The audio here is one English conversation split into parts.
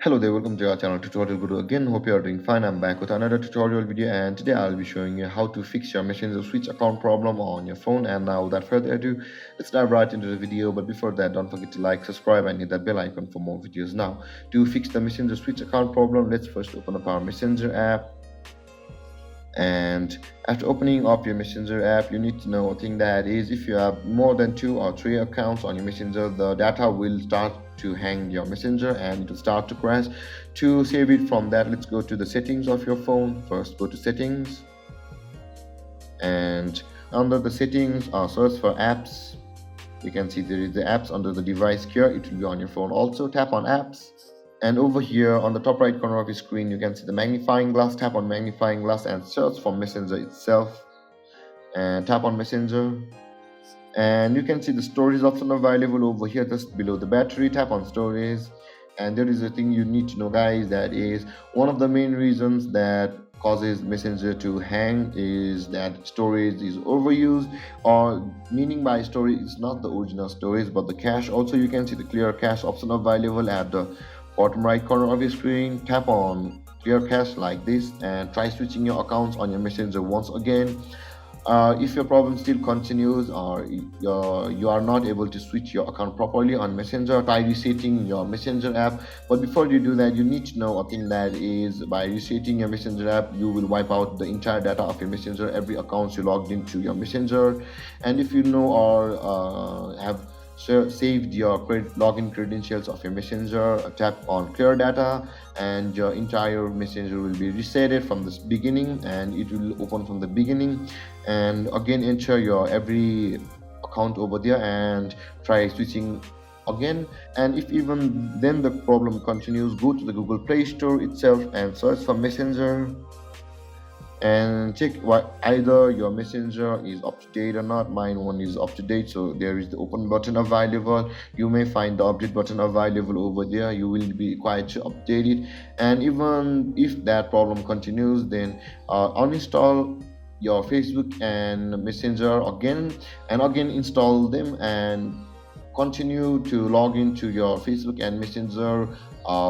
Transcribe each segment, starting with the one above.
Hello there, welcome to our channel Tutorial Guru again. Hope you are doing fine. I'm back with another tutorial video, and today I'll be showing you how to fix your Messenger Switch account problem on your phone. And now without further ado, let's dive right into the video. But before that, don't forget to like, subscribe and hit that bell icon for more videos. Now, to fix the Messenger Switch account problem, let's first open up our Messenger app. And after opening up your Messenger app, you need to know a thing, that is, if you have more than 2 or 3 accounts on your Messenger, the data will start to hang your Messenger and it will start to crash. To save it from that, let's go to the settings of your phone. First, go to settings, and under the settings, search for apps. You can see there is the apps under the device here. It will be on your phone also. Tap on apps, and over here on the top right corner of your screen, you can see the magnifying glass. Tap on magnifying glass and search for Messenger itself, and tap on Messenger. And you can see the storage option available over here just below the battery. Tap on storage, and there is a thing you need to know, guys, that is one of the main reasons that causes Messenger to hang is that storage is overused, or meaning by storage, it's not the original storage but the cache. Also, you can see the clear cache option available at the bottom right corner of your screen. Tap on clear cache like this and try switching your accounts on your Messenger once again. If your problem still continues, or you are not able to switch your account properly on Messenger, try resetting your Messenger app. But before you do that, you need to know a thing, that is, by resetting your Messenger app, you will wipe out the entire data of your Messenger, every account you logged into your Messenger. And if you know or have saved your login credentials of your Messenger, tap on clear data, and your entire Messenger will be resetted from the beginning, and it will open from the beginning. And again, enter your every account over there and try switching again. And if even then the problem continues, go to the Google Play Store itself and search for Messenger, and check what either your Messenger is up to date or not. Mine one is up to date, so there is the open button available. You may find the update button available over there. You will be required to update it. And even if that problem continues, then uninstall your Facebook and Messenger again and again, install them and continue to log into your Facebook and Messenger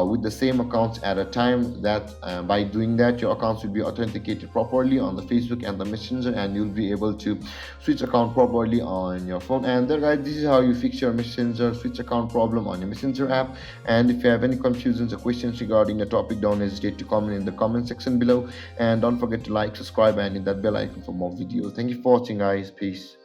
with the same accounts at a time. That by doing that, your accounts will be authenticated properly on the Facebook and the Messenger, and you'll be able to switch account properly on your phone. And there, guys, this is how you fix your Messenger switch account problem on your Messenger app. And if you have any confusions or questions regarding the topic, don't hesitate to comment in the comment section below, and don't forget to like, subscribe and hit that bell icon for more videos. Thank you for watching, guys. Peace.